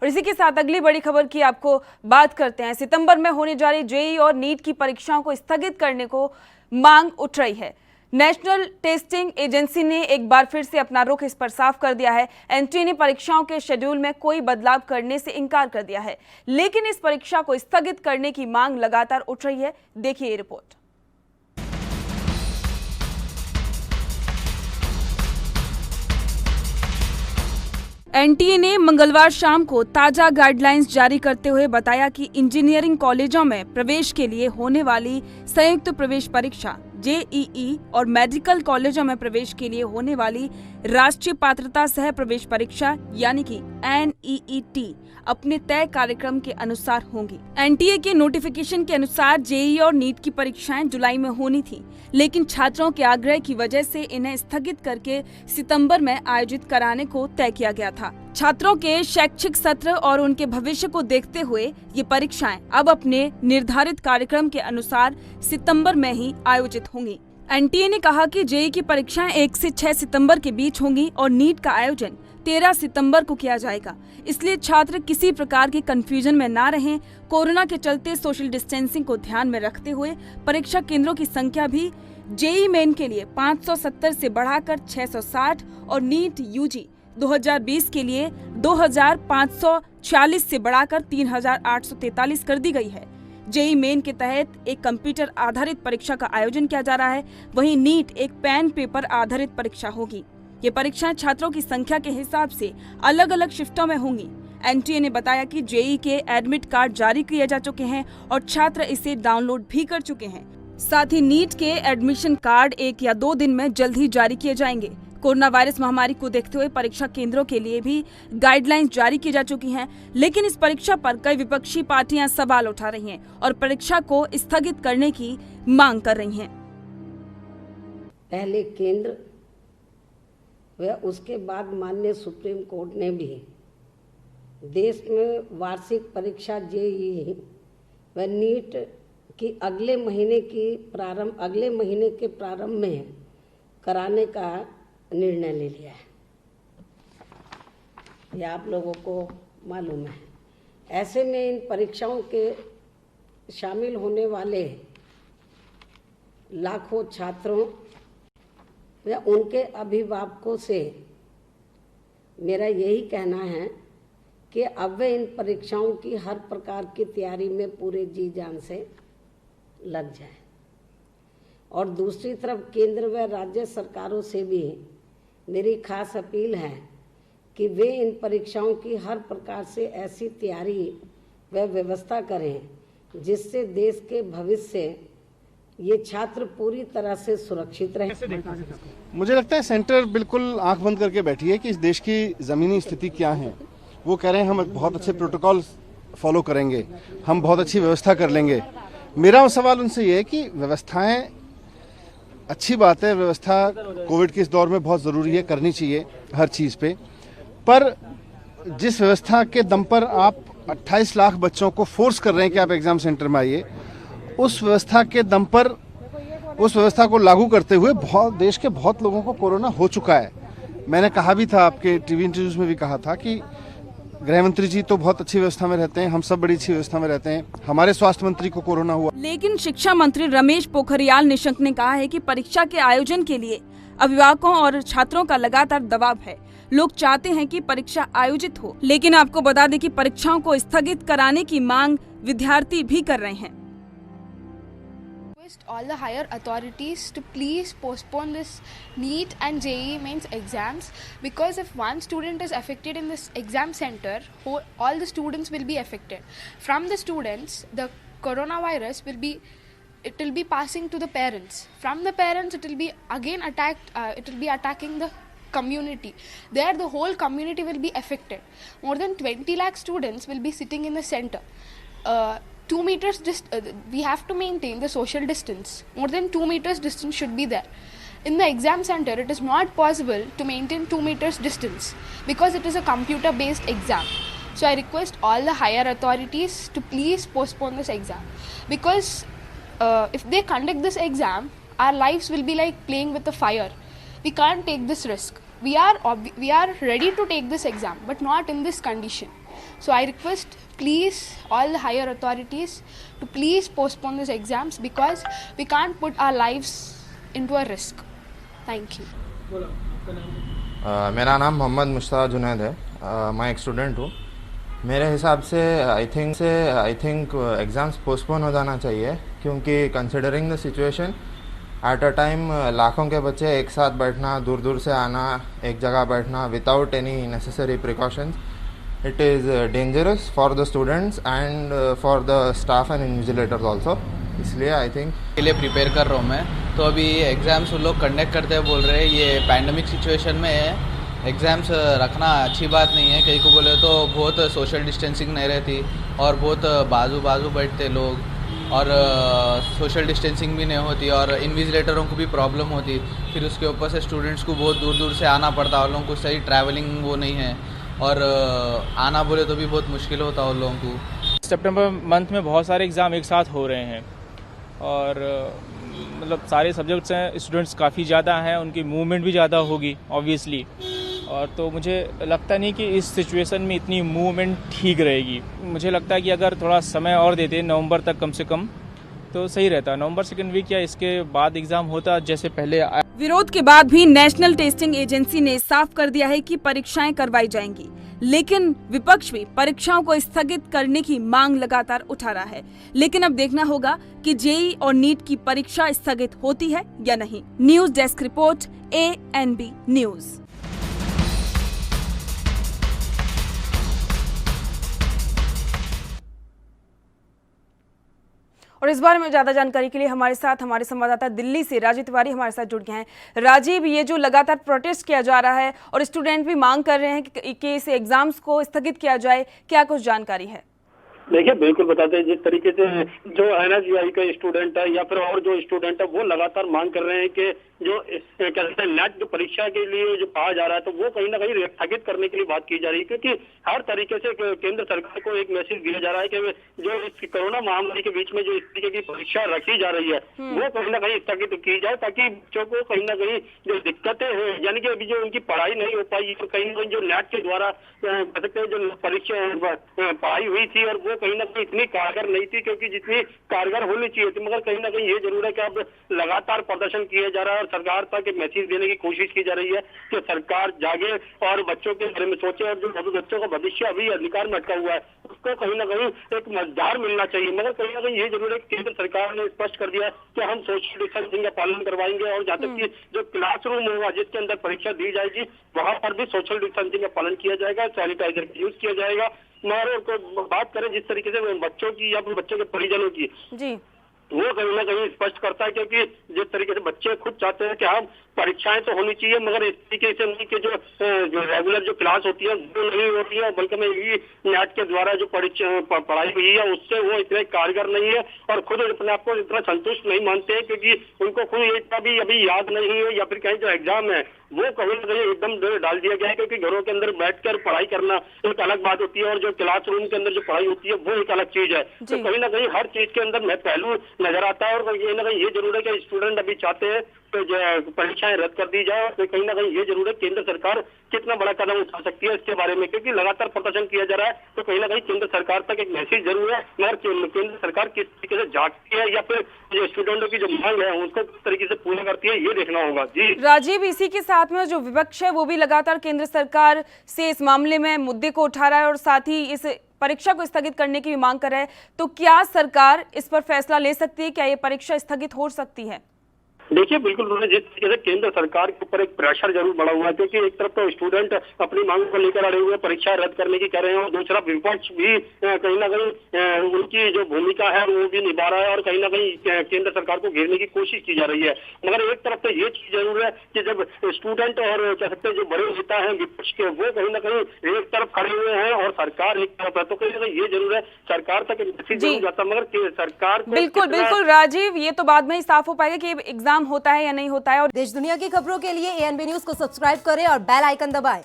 और इसी के साथ अगली बड़ी खबर की आपको बात करते हैं। सितंबर में होने जा रही जेईई और नीट की परीक्षाओं को स्थगित करने को मांग उठ रही है। नेशनल टेस्टिंग एजेंसी ने एक बार फिर से अपना रुख इस पर साफ कर दिया है। एनटीए ने परीक्षाओं के शेड्यूल में कोई बदलाव करने से इनकार कर दिया है, लेकिन इस परीक्षा को स्थगित करने की मांग लगातार उठ रही है। देखिए ये रिपोर्ट। एनटीए ने मंगलवार शाम को ताजा गाइडलाइंस जारी करते हुए बताया कि इंजीनियरिंग कॉलेजों में प्रवेश के लिए होने वाली संयुक्त प्रवेश परीक्षा जेईई और मेडिकल कॉलेजों में प्रवेश के लिए होने वाली राष्ट्रीय पात्रता सह प्रवेश परीक्षा यानी कि NEET अपने तय कार्यक्रम के अनुसार होंगी। एनटीए के नोटिफिकेशन के अनुसार जेईई और नीट की परीक्षाएं जुलाई में होनी थी, लेकिन छात्रों के आग्रह की वजह से इन्हें स्थगित करके सितंबर में आयोजित कराने को तय किया गया था। छात्रों के शैक्षिक सत्र और उनके भविष्य को देखते हुए ये परीक्षाएं अब अपने निर्धारित कार्यक्रम के अनुसार सितंबर में ही आयोजित होंगी। एनटीए ने कहा कि जेईई की परीक्षाएं 1 से 6 सितंबर के बीच होंगी और नीट का आयोजन 13 सितंबर को किया जाएगा। इसलिए छात्र किसी प्रकार के कंफ्यूजन में ना रहें। कोरोना के चलते सोशल डिस्टेंसिंग को ध्यान में रखते हुए परीक्षा केंद्रों की संख्या भी जेईई मेन के लिए 570 से बढ़ाकर 660 और नीट यूजी 2020 के लिए 2540 से बढ़ाकर 3843 कर दी गई है। जेईई मेन के तहत एक कंप्यूटर आधारित परीक्षा का आयोजन किया जा रहा है, वहीं नीट एक पेन पेपर आधारित परीक्षा होगी। ये परीक्षाएं छात्रों की संख्या के हिसाब से अलग अलग शिफ्टों में होंगी। एनटीए ने बताया कि जेईई के एडमिट कार्ड जारी किए जा चुके हैं और छात्र इसे डाउनलोड भी कर चुके हैं। साथ ही नीट के एडमिशन कार्ड 1 या 2 दिन में जल्द ही जारी किए जाएंगे। कोरोना वायरस महामारी को देखते हुए परीक्षा केंद्रों के लिए भी गाइडलाइंस जारी की जा चुकी हैं, लेकिन इस परीक्षा पर कई विपक्षी पार्टियां सवाल उठा रही हैं और परीक्षा को स्थगित करने की मांग कर रही हैं। पहले केंद्र व उसके बाद माननीय सुप्रीम कोर्ट ने भी देश में वार्षिक परीक्षा जेईई व नीट की अगले महीने के प्रारंभ में कराने का निर्णय ले लिया है। यह आप लोगों को मालूम है। ऐसे में इन परीक्षाओं के शामिल होने वाले लाखों छात्रों या उनके अभिभावकों से मेरा यही कहना है कि अब वे इन परीक्षाओं की हर प्रकार की तैयारी में पूरे जी जान से लग जाएं। और दूसरी तरफ केंद्र व राज्य सरकारों से भी मेरी खास अपील है कि वे इन परीक्षाओं की हर प्रकार से ऐसी तैयारी व व्यवस्था करें जिससे देश के भविष्य ये छात्र पूरी तरह से सुरक्षित रहे। मुझे लगता है सेंटर बिल्कुल आंख बंद करके बैठी है कि इस देश की ज़मीनी स्थिति क्या है। वो कह रहे हैं हम बहुत अच्छे प्रोटोकॉल फॉलो करेंगे, हम बहुत अच्छी व्यवस्था कर लेंगे। मेरा सवाल उनसे ये है कि व्यवस्थाएं अच्छी बात है, व्यवस्था कोविड के इस दौर में बहुत ज़रूरी है, करनी चाहिए हर चीज़ पे, पर जिस व्यवस्था के दम पर आप 28 लाख बच्चों को फोर्स कर रहे हैं कि आप एग्ज़ाम सेंटर में आइए, उस व्यवस्था के दम पर उस व्यवस्था को लागू करते हुए देश के बहुत लोगों को कोरोना हो चुका है। मैंने कहा भी था, आपके टीवी इंटरव्यूज में भी कहा था कि गृह मंत्री जी तो बहुत अच्छी व्यवस्था में रहते हैं, हम सब बड़ी अच्छी व्यवस्था में रहते हैं, हमारे स्वास्थ्य मंत्री को कोरोना हुआ। लेकिन शिक्षा मंत्री रमेश पोखरियाल निशंक ने कहा है कि परीक्षा के आयोजन के लिए अभिभावकों और छात्रों का लगातार दबाव है। लोग चाहते हैं कि परीक्षा आयोजित हो, लेकिन आपको बता दें कि परीक्षाओं को स्थगित कराने की मांग विद्यार्थी भी कर रहे हैं। All the higher authorities to please postpone this NEET and JEE mains exams, because if one student is affected in this exam center, all the students will be affected. From the students, the coronavirus will be passing to the parents. From the parents, it will be again attacking the community. There the whole community will be affected. More than 20 lakh students will be sitting in the center. 2 meters we have to maintain the social distance. More than 2 meters distance should be there. In the exam center, it is not possible to maintain 2 meters distance because it is a computer based exam. So I request all the higher authorities to please postpone this exam, because if they conduct this exam, our lives will be like playing with the fire. We can't take this risk. We are ready to take this exam, but not in this condition. So I request please all the higher authorities to please postpone these exams because we can't put our lives into a risk. Thank you. मेरा नाम मोहम्मद मुश्ताक जुनैद है। मैं एक student हूँ। मेरे हिसाब से I think exams postpone हो जाना चाहिए, क्योंकि considering the situation at a time लाखों के बच्चे एक साथ बैठना, दूर दूर से आना, एक जगह बैठना without any necessary precautions, it is dangerous for the students and for the staff and invigilators also. इसलिए आई थिंक के लिए प्रिपेयर कर रहा हूँ मैं। तो अभी एग्ज़ाम्स उन लोग कंडक्ट करते हैं, बोल रहे हैं ये पैंडमिक सिचुएशन में एग्ज़ाम्स रखना अच्छी बात नहीं है। कहीं को बोले तो बहुत सोशल डिस्टेंसिंग नहीं रहती और बहुत बाजू बाजू बैठते लोग और सोशल डिस्टेंसिंग भी नहीं होती और इन्विजिलेटरों को भी प्रॉब्लम होती। फिर उसके ऊपर से स्टूडेंट्स को बहुत दूर दूर से आना पड़ता, उन लोगों को सही ट्रैवलिंग वो नहीं है और आना बोले तो भी बहुत मुश्किल होता है उन लोगों को। सितंबर मंथ में बहुत सारे एग्ज़ाम एक साथ हो रहे हैं और मतलब सारे सब्जेक्ट्स हैं, स्टूडेंट्स काफ़ी ज़्यादा हैं, उनकी मूवमेंट भी ज़्यादा होगी ऑब्वियसली। और तो मुझे लगता नहीं कि इस सिचुएशन में इतनी मूवमेंट ठीक रहेगी। मुझे लगता है कि अगर थोड़ा समय और देते नवंबर तक कम से कम तो सही रहता। नवंबर सेकेंड वीक या इसके बाद एग्ज़ाम होता जैसे पहले। विरोध के बाद भी नेशनल टेस्टिंग एजेंसी ने साफ कर दिया है कि परीक्षाएं करवाई जाएंगी, लेकिन विपक्ष भी परीक्षाओं को स्थगित करने की मांग लगातार उठा रहा है। लेकिन अब देखना होगा कि जेईई और नीट की परीक्षा स्थगित होती है या नहीं। News desk report, ANB news. और इस बारे में ज्यादा जानकारी के लिए हमारे साथ हमारे संवाददाता दिल्ली से राजीव तिवारी हमारे साथ जुड़ गए हैं। राजीव, ये जो लगातार प्रोटेस्ट किया जा रहा है और स्टूडेंट भी मांग कर रहे हैं कि इस एग्जाम्स को स्थगित किया जाए, क्या कुछ जानकारी है? देखिए, बिल्कुल बताते हैं। जिस तरीके से जो NSGI का स्टूडेंट है या फिर और जो स्टूडेंट है वो लगातार मांग कर रहे हैं कि जो कहते हैं नेट जो परीक्षा के लिए जो कहा जा रहा है तो वो कहीं ना कहीं स्थगित करने के लिए बात की जा रही है, क्योंकि हर तरीके से केंद्र सरकार को एक मैसेज दिया जा रहा है कि जो इस कोरोना महामारी के बीच में जो इस तरीके की परीक्षा रखी जा रही है वो कहीं ना कहीं स्थगित की जाए, ताकि बच्चों को कहीं ना कहीं जो दिक्कतें हैं, यानी कि अभी जो उनकी पढ़ाई नहीं हो पाई तो कहीं ना कहीं जो नेट के द्वारा कह सकते हैं जो परीक्षा पढ़ाई हुई थी और वो कहीं ना कहीं इतनी कारगर नहीं थी क्योंकि जितनी कारगर होनी चाहिए थी। मगर कहीं ना कहीं ये जरूर है कि अब लगातार प्रदर्शन किया जा रहा है और सरकार तक एक मैसेज देने की कोशिश की जा रही है कि सरकार जागे और बच्चों के बारे में सोचे, और जो बच्चों का भविष्य अभी अधिकार में अटका हुआ है उसको कहीं ना कहीं एक मजदार मिलना चाहिए। मगर कहीं ना कहीं ये जरूर है कि केंद्र सरकार ने स्पष्ट कर दिया कि हम सोशल डिस्टेंसिंग का पालन करवाएंगे और जहाँ तक कि जो क्लासरूम होगा जिसके अंदर परीक्षा दी जाएगी वहां पर भी सोशल डिस्टेंसिंग का पालन किया जाएगा, सैनिटाइजर का यूज किया जाएगा। मगर बात करें जिस तरीके से बच्चों की या फिर बच्चों के परिजनों की जी, वो कहीं ना कहीं स्पष्ट करता है, क्योंकि जिस तरीके से बच्चे खुद चाहते हैं कि हम परीक्षाएं तो होनी चाहिए मगर इस तरीके से नहीं कि जो रेगुलर जो क्लास होती है वो नहीं होती है, बल्कि में ये नेट के द्वारा जो पढ़ाई हुई है उससे वो इतने कारगर नहीं है और खुद अपने आप को इतना संतुष्ट नहीं मानते हैं, क्योंकि उनको खुद इतना भी अभी याद नहीं है या फिर कहीं जो एग्जाम है वो कहीं ना कहीं एकदम डाल दिया गया है, क्योंकि घरों के अंदर बैठकर पढ़ाई करना एक अलग बात होती है और जो क्लासरूम के अंदर जो पढ़ाई होती है वो एक अलग चीज है। तो कहीं ना कहीं हर चीज के अंदर मैं पहलू नजर आता है और कहीं ना कहीं ये जरूर है कि स्टूडेंट अभी चाहते हैं तो जो परीक्षाएं रद्द कर दी जाए। तो कहीं ना कहीं ये जरूर है केंद्र सरकार कितना बड़ा कदम उठा सकती है इसके बारे में, क्योंकि लगातार प्रदर्शन किया जा रहा है तो कहीं ना कहीं केंद्र सरकार तक एक मैसेज जरूर है, मगर केंद्र सरकार किस तरीके से जागती है या फिर जो स्टूडेंटों की जो मांग है उसको किस तरीके से पूरा करती है ये देखना होगा। जी राजीव, इसी के साथ में जो विपक्ष है वो भी लगातार केंद्र सरकार से इस मामले में मुद्दे को उठा रहा है और साथ ही इस परीक्षा को स्थगित करने की भी मांग कर रहा है, तो क्या सरकार इस पर फैसला ले सकती है? क्या ये परीक्षा स्थगित हो सकती है? देखिए, बिल्कुल उन्होंने जिस तरीके से केंद्र सरकार के ऊपर एक प्रेशर जरूर बढ़ा हुआ है, क्योंकि एक तरफ तो स्टूडेंट अपनी मांग को लेकर अड़े हुए परीक्षा रद्द करने की कह रहे हैं और दूसरा विपक्ष भी कहीं ना कहीं उनकी जो भूमिका है वो भी निभा रहा है और कहीं ना कहीं केंद्र सरकार को घेरने की कोशिश की जा रही है। मगर एक तरफ तो ये चीज जरूर है कि जब स्टूडेंट और कह सकते हैं जो बड़े नेता है विपक्ष के वो कहीं ना कहीं एक तरफ खड़े हुए हैं और सरकार एक तरफ है, तो कहीं ना कहीं ये जरूर है सरकार तक मैसेज जरूर जाता, मगर सरकार बिल्कुल राजीव, ये तो बाद में ही साफ हो पाएगा कि एग्जाम होता है या नहीं होता है। और देश दुनिया की खबरों के लिए ANB न्यूज को सब्सक्राइब करें और बेल आइकन दबाएं।